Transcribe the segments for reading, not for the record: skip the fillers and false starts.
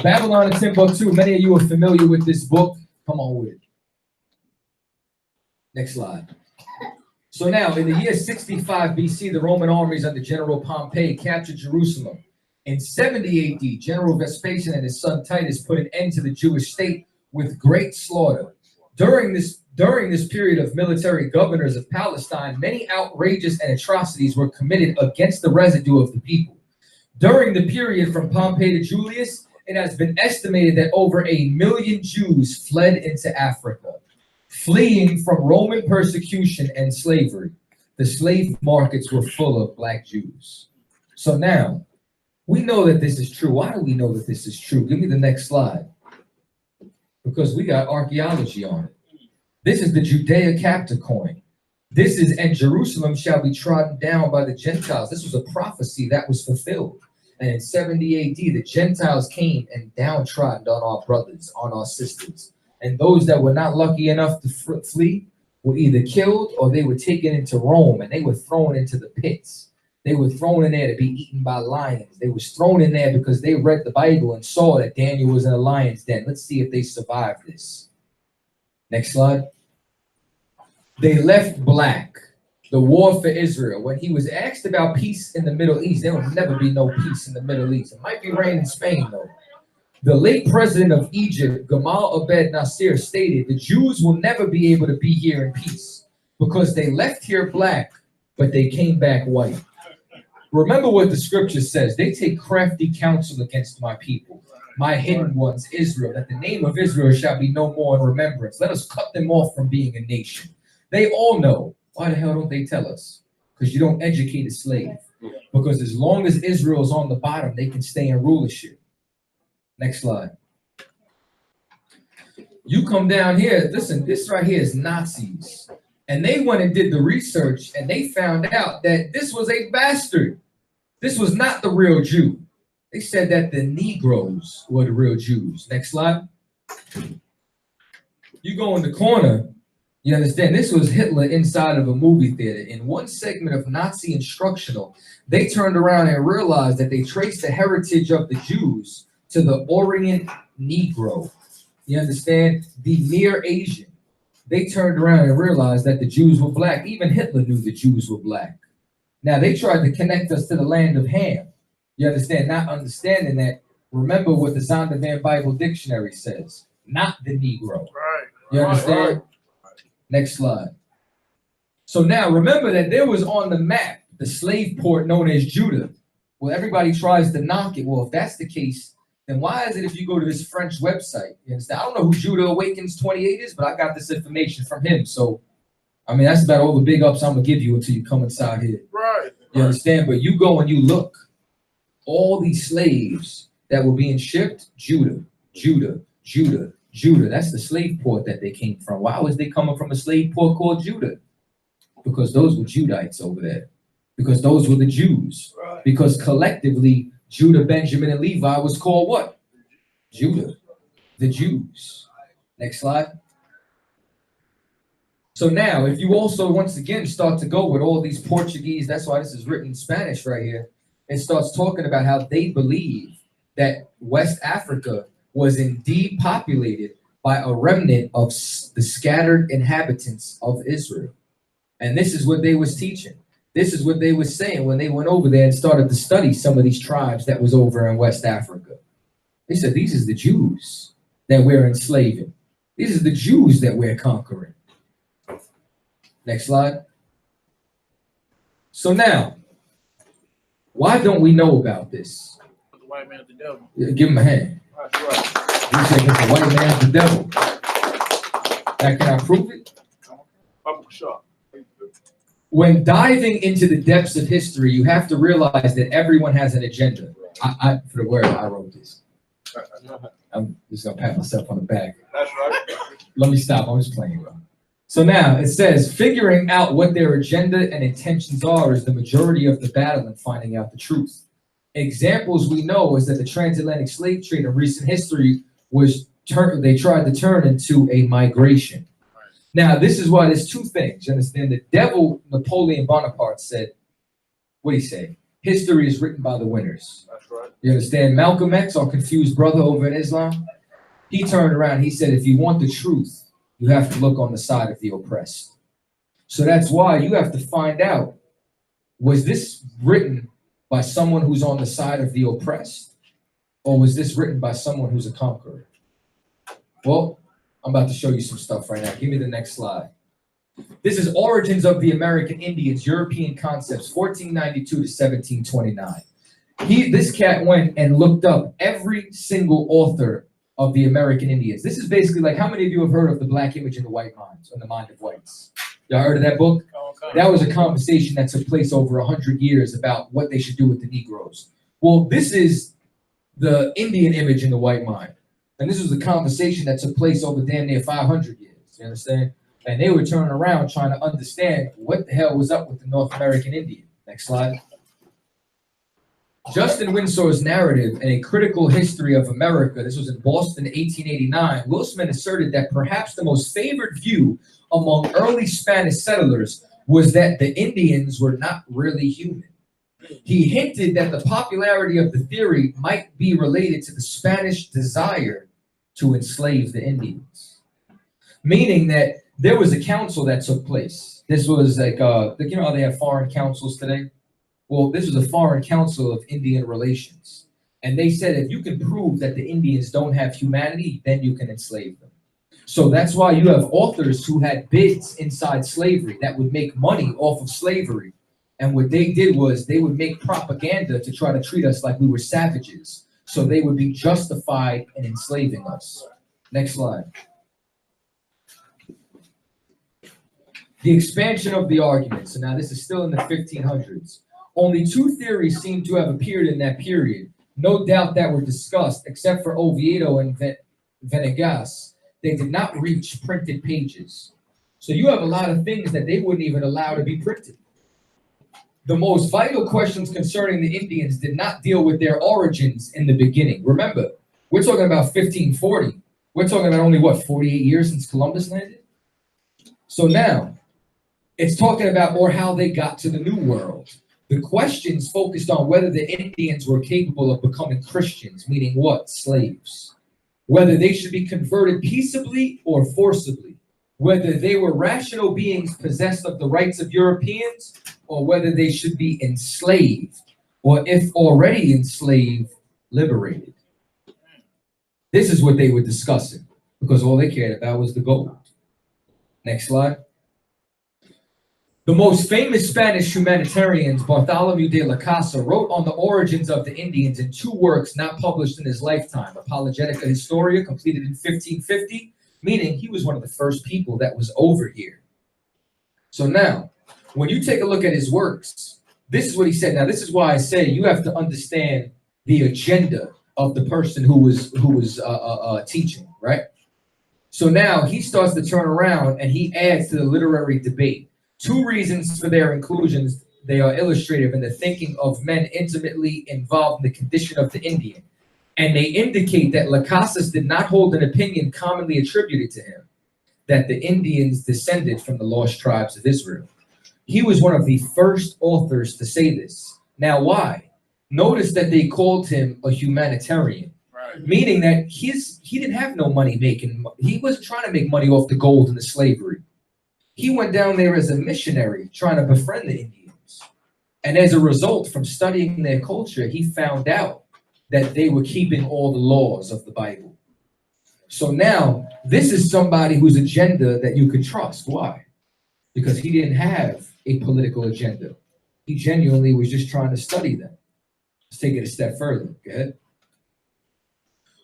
Babylon and Timbuktu. Many of you are familiar with this book. Come on with it. Next slide. So now, in the year 65 BC, the Roman armies under General Pompey captured Jerusalem. In 70 AD, General Vespasian and his son Titus put an end to the Jewish state with great slaughter. During this period of military governors of Palestine, many outrageous and atrocities were committed against the residue of the people. During the period from Pompey to Julius, it has been estimated that over 1 million Jews fled into Africa, fleeing from Roman persecution and slavery. The slave markets were full of black Jews. So now, we know that this is true. Why do we know that this is true? Give me the next slide. Because we got archaeology on it. This is the Judea Capta coin. This is, and Jerusalem shall be trodden down by the Gentiles. This was a prophecy that was fulfilled. And in 70 AD, the Gentiles came and downtrodden on our brothers, on our sisters. And those that were not lucky enough to flee were either killed or they were taken into Rome and they were thrown into the pits. They were thrown in there to be eaten by lions. They were thrown in there because they read the Bible and saw that Daniel was in a lion's den. Let's see if they survived this. Next slide. They left black. The war for Israel. When he was asked about peace in the Middle East, there will never be no peace in the Middle East. It might be rain in Spain, though. The late president of Egypt, Gamal Abed Nasser, stated the Jews will never be able to be here in peace because they left here black, but they came back white. Remember what the scripture says. They take crafty counsel against my people, my hidden ones, Israel, that the name of Israel shall be no more in remembrance. Let us cut them off from being a nation. They all know. Why the hell don't they tell us? Because you don't educate a slave. Because as long as Israel's on the bottom, they can stay in rulership. Next slide. You come down here, listen, this right here is Nazis. And they went and did the research and they found out that this was a bastard. This was not the real Jew. They said that the Negroes were the real Jews. Next slide. You go in the corner, you understand, this was Hitler inside of a movie theater. In one segment of Nazi instructional, they turned around and realized that they traced the heritage of the Jews to the Orient Negro. You understand? The Near Asian. They turned around and realized that the Jews were black. Even Hitler knew the Jews were black. Now, they tried to connect us to the land of Ham. You understand? Not understanding that, remember what the Zondervan Bible Dictionary says. Not the Negro. Right. You understand? Right. Next slide. So now, remember that there was on the map the slave port known as Judah. Well, everybody tries to knock it. Well, if that's the case, then why is it if you go to this French website, you understand? I don't know who Judah Awakens 28 is, but I got this information from him. So, I mean, that's about all the big ups I'm going to give you until you come inside here. Right. You understand? But you go and you look. All these slaves that were being shipped, Judah, Judah, Judah, Judah. That's the slave port that they came from. Why was they coming from a slave port called Judah? Because those were Judites over there. Because those were the Jews. Right. Because collectively, Judah, Benjamin, and Levi was called what? Judah, the Jews. Next slide. So now, if you also, once again, start to go with all these Portuguese, that's why this is written in Spanish right here, it starts talking about how they believe that West Africa was indeed populated by a remnant of the scattered inhabitants of Israel. And this is what they was teaching. This is what they were saying when they went over there and started to study some of these tribes that was over in West Africa. They said, these is the Jews that we're enslaving. These are the Jews that we're conquering. Next slide. So now, why don't we know about this? The white man is the devil. Yeah, give him a hand. That's right. You say the white man's the devil. Now, can I prove it? Sure. When diving into the depths of history, you have to realize that everyone has an agenda. For the word, I wrote this. I'm just gonna pat myself on the back. That's right. Let me stop. I'm just playing, bro. So now it says, figuring out what their agenda and intentions are is the majority of the battle in finding out the truth. Examples we know is that the transatlantic slave trade in recent history was they tried to turn into a migration. Now, this is why there's two things. You understand? The devil, Napoleon Bonaparte, said, what did he say? History is written by the winners. That's right. You understand? Malcolm X, our confused brother over in Islam, he turned around. He said, if you want the truth, you have to look on the side of the oppressed. So that's why you have to find out, was this written by someone who's on the side of the oppressed? Or was this written by someone who's a conqueror? Well, I'm about to show you some stuff right now. Give me the next slide. This is Origins of the American Indians, European Concepts, 1492 to 1729. This cat went and looked up every single author of the American Indians. This is basically like, how many of you have heard of The Black Image in the White Mind, or The Mind of Whites? Y'all heard of that book? That was a conversation that took place over 100 years about what they should do with the Negroes. Well, this is the Indian image in the white mind. And this was a conversation that took place over damn near 500 years. You understand? And they were turning around trying to understand what the hell was up with the North American Indian. Next slide. Justin Winsor's narrative and a critical history of America. This was in Boston, 1889. Will Smith asserted that perhaps the most favored view among early Spanish settlers was that the Indians were not really human. He hinted that the popularity of the theory might be related to the Spanish desire to enslave the Indians. Meaning that there was a council that took place. This was like, you know how they have foreign councils today? Well, this was a foreign council of Indian relations. And they said, if you can prove that the Indians don't have humanity, then you can enslave them. So that's why you have authors who had bids inside slavery that would make money off of slavery. And what they did was they would make propaganda to try to treat us like we were savages. So they would be justified in enslaving us. Next slide. The expansion of the argument. So now this is still in the 1500s. Only two theories seem to have appeared in that period. No doubt that were discussed, except for Oviedo and Venegas. They did not reach printed pages. So you have a lot of things that they wouldn't even allow to be printed. The most vital questions concerning the Indians did not deal with their origins in the beginning. Remember, we're talking about 1540. We're talking about only, what, 48 years since Columbus landed? So now, it's talking about more how they got to the New World. The questions focused on whether the Indians were capable of becoming Christians, meaning what? Slaves. Whether they should be converted peaceably or forcibly. Whether they were rational beings possessed of the rights of Europeans, or whether they should be enslaved, or if already enslaved, liberated. This is what they were discussing, because all they cared about was the gold. Next slide. The most famous Spanish humanitarians, Bartholomew de la Casa, wrote on the origins of the Indians in two works not published in his lifetime. Apologetica Historia, completed in 1550, meaning he was one of the first people that was over here. So now, when you take a look at his works, this is what he said. Now, this is why I say you have to understand the agenda of the person who was teaching, right? So now he starts to turn around and he adds to the literary debate. Two reasons for their inclusions, they are illustrative in the thinking of men intimately involved in the condition of the Indian. And they indicate that Las Casas did not hold an opinion commonly attributed to him, that the Indians descended from the lost tribes of Israel. He was one of the first authors to say this. Now, why? Notice that they called him a humanitarian, right? Meaning that he didn't have no money making. He wasn't trying to make money off the gold and the slavery. He went down there as a missionary trying to befriend the Indians. And as a result, from studying their culture, he found out that they were keeping all the laws of the Bible. So now, this is somebody whose agenda that you could trust. Why? Because he didn't have a political agenda. He genuinely was just trying to study them. Let's take it a step further. Go ahead.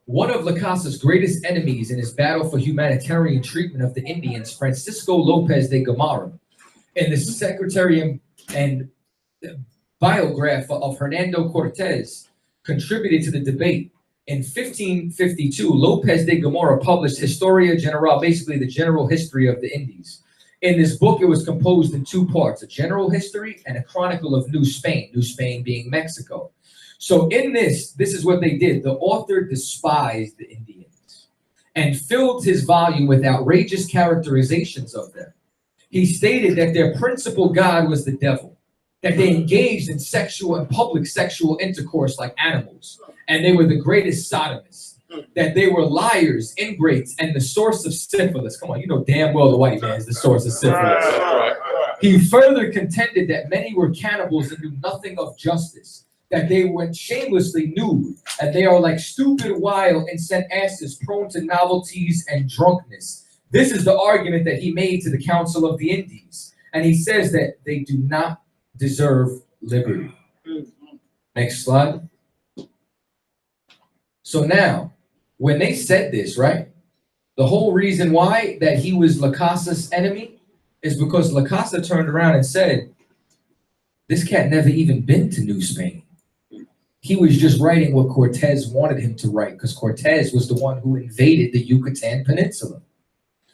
One of Las Casas' greatest enemies in his battle for humanitarian treatment of the Indians, Francisco Lopez de Gamara, in the secretary and biograph of Hernando Cortez, contributed to the debate. In 1552, Lopez de Gamara published Historia General, basically the general history of the Indies. In this book, it was composed in two parts, a general history and a chronicle of New Spain being Mexico. So in this is what they did. The author despised the Indians and filled his volume with outrageous characterizations of them. He stated that their principal god was the devil, that they engaged in sexual and public sexual intercourse like animals, and they were the greatest sodomists, that they were liars, ingrates, and the source of syphilis. Come on, you know damn well the white man is the source of syphilis. He further contended that many were cannibals and knew nothing of justice, that they went shamelessly nude, and they are like stupid, wild, insane asses, prone to novelties and drunkenness. This is the argument that he made to the Council of the Indies, and he says that they do not deserve liberty. Next slide. So now, when they said this, right, the whole reason why that he was La Casa's enemy is because La Casa turned around and said, this cat never even been to New Spain. He was just writing what Cortez wanted him to write, because Cortez was the one who invaded the Yucatan Peninsula.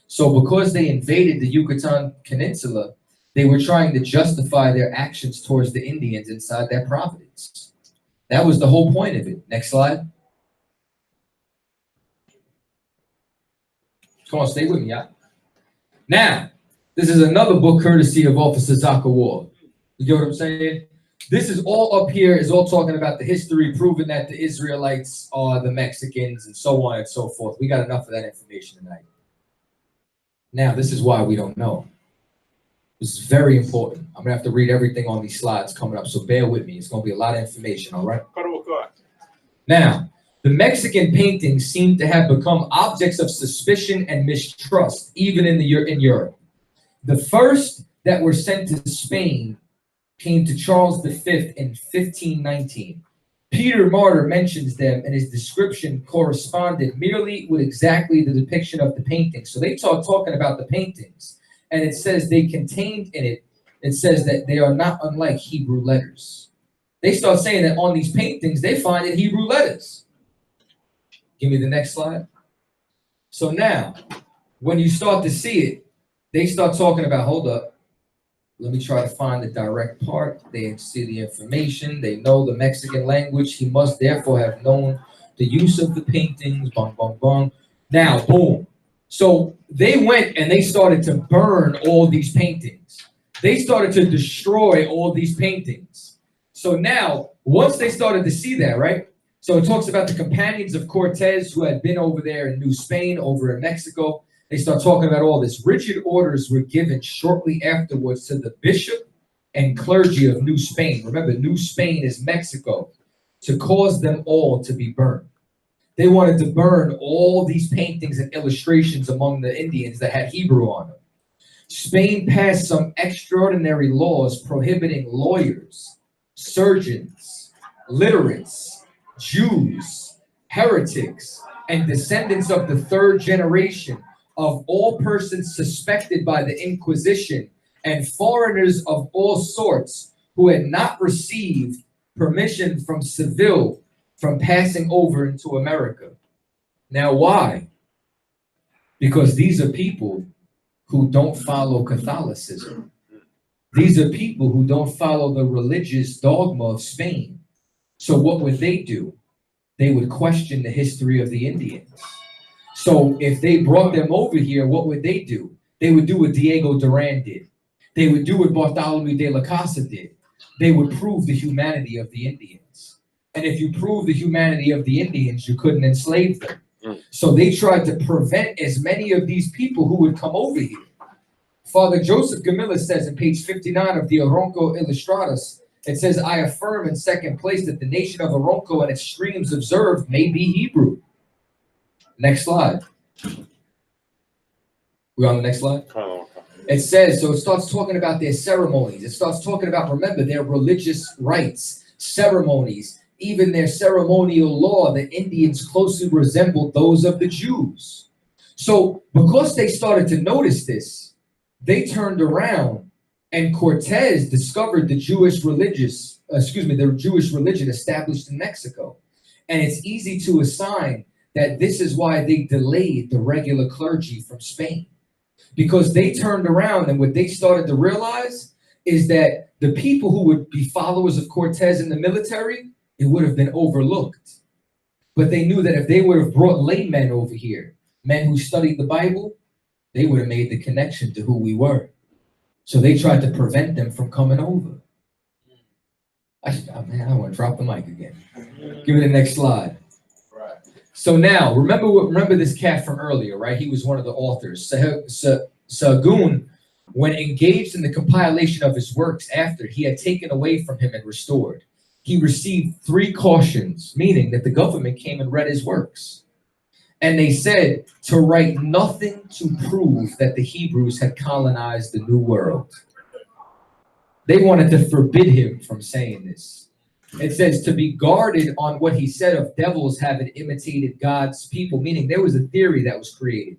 So because they invaded the Yucatan Peninsula, they were trying to justify their actions towards the Indians inside that province. That was the whole point of it. Next slide. Come on, stay with me, yeah. Now, this is another book courtesy of Officer Zakawar. You get what I'm saying? This is all up here, is all talking about the history, proving that the Israelites are the Mexicans and so on and so forth. We got enough of that information tonight. Now, this is why we don't know. This is very important. I'm going to have to read everything on these slides coming up, so bear with me. It's going to be a lot of information, all right? Now, the Mexican paintings seem to have become objects of suspicion and mistrust, even in Europe. The first that were sent to Spain came to Charles V in 1519. Peter Martyr mentions them, and his description corresponded merely with exactly the depiction of the paintings. So they talking about the paintings, and it says they contained in it, it says that they are not unlike Hebrew letters. They start saying that on these paintings, they find it Hebrew letters. Give me the next slide. So now, when you start to see it, they start talking about, hold up, let me try to find the direct part. They see the information. They know the Mexican language. He must therefore have known the use of the paintings. Bong, bong, bong. Now, boom. So they went and they started to burn all these paintings. They started to destroy all these paintings. So now, once they started to see that, right? So it talks about the companions of Cortez who had been over there in New Spain, over in Mexico. They start talking about all this. Rigid orders were given shortly afterwards to the bishop and clergy of New Spain. Remember, New Spain is Mexico, to cause them all to be burned. They wanted to burn all these paintings and illustrations among the Indians that had Hebrew on them. Spain passed some extraordinary laws prohibiting lawyers, surgeons, literates, Jews, heretics, and descendants of the third generation of all persons suspected by the Inquisition, and foreigners of all sorts who had not received permission from Seville from passing over into America. Now, why? Because these are people who don't follow Catholicism. These are people who don't follow the religious dogma of Spain. So what would they do? They would question the history of the Indians. So if they brought them over here, what would they do? They would do what Diego Duran did. They would do what Bartholomew de la Casa did. They would prove the humanity of the Indians. And if you prove the humanity of the Indians, you couldn't enslave them. So they tried to prevent as many of these people who would come over here. Father Joseph Gamilla says in page 59 of the Oronco Illustratus, it says, I affirm in second place that the nation of Oronco and its streams observed may be Hebrew. Next slide. We're on the next slide? It says, so it starts talking about their ceremonies. It starts talking about, remember, their religious rites, ceremonies, even their ceremonial law. The Indians closely resembled those of the Jews. So because they started to notice this, they turned around and Cortez discovered the Jewish religion established in Mexico. And it's easy to assign that this is why they delayed the regular clergy from Spain. Because they turned around and what they started to realize is that the people who would be followers of Cortez in the military, it would have been overlooked. But they knew that if they would have brought laymen over here, men who studied the Bible, they would have made the connection to who we were. So they tried to prevent them from coming over. Man, I want to drop the mic again. Give me the next slide. Right. So now, remember this cat from earlier, right? He was one of the authors. Sagun, when engaged in the compilation of his works after he had taken away from him and restored, he received 3 cautions, meaning that the government came and read his works. And they said to write nothing to prove that the Hebrews had colonized the New World. They wanted to forbid him from saying this. It says to be guarded on what he said of devils having imitated God's people, meaning there was a theory that was created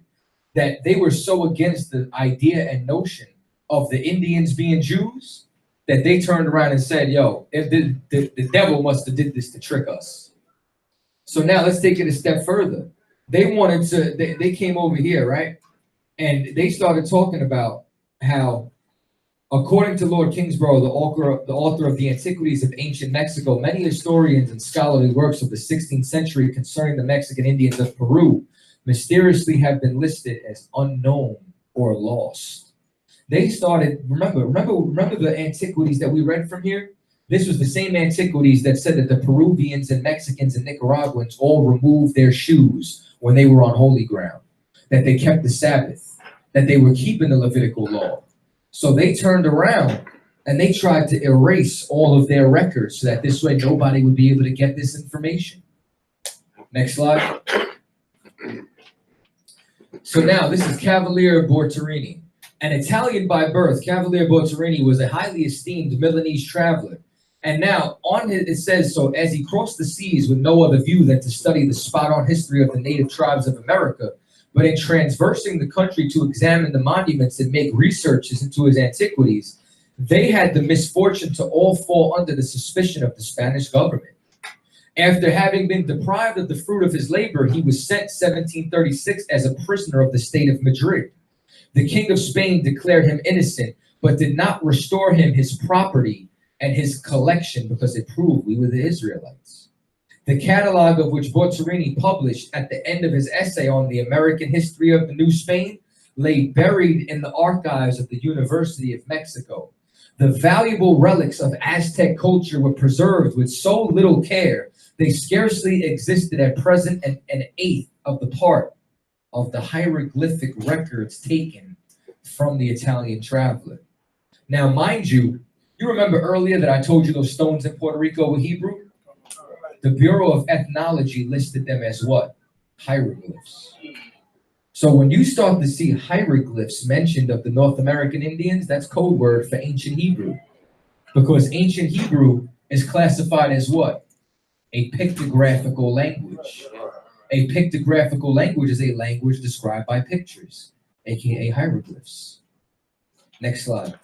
that they were so against the idea and notion of the Indians being Jews that they turned around and said, yo, the devil must have did this to trick us. So now let's take it a step further. They wanted to, they came over here, right? And they started talking about how, according to Lord Kingsborough, the author of the Antiquities of Ancient Mexico, many historians and scholarly works of the 16th century concerning the Mexican Indians of Peru mysteriously have been listed as unknown or lost. They started, remember the antiquities that we read from here? This was the same antiquities that said that the Peruvians and Mexicans and Nicaraguans all removed their shoes when they were on holy ground, that they kept the Sabbath, that they were keeping the Levitical law. So they turned around and they tried to erase all of their records so that this way nobody would be able to get this information. Next slide. So now this is Cavaliere Bortorini. An Italian by birth, Cavaliere Bortorini was a highly esteemed Milanese traveler. And now on it says, so as he crossed the seas with no other view than to study the spot-on history of the native tribes of America, but in transversing the country to examine the monuments and make researches into his antiquities, they had the misfortune to all fall under the suspicion of the Spanish government. After having been deprived of the fruit of his labor, he was sent 1736 as a prisoner of the state of Madrid. The King of Spain declared him innocent, but did not restore him his property and his collection because it proved we were the Israelites. The catalog of which Bortorini published at the end of his essay on the American history of the New Spain lay buried in the archives of the University of Mexico. The valuable relics of Aztec culture were preserved with so little care, they scarcely existed at present an eighth of the part of the hieroglyphic records taken from the Italian traveler. Now, mind you, you remember earlier that I told you those stones in Puerto Rico were Hebrew? The Bureau of Ethnology listed them as what? Hieroglyphs. So when you start to see hieroglyphs mentioned of the North American Indians, that's code word for ancient Hebrew. Because ancient Hebrew is classified as what? A pictographical language. A pictographical language is a language described by pictures, aka hieroglyphs. Next slide.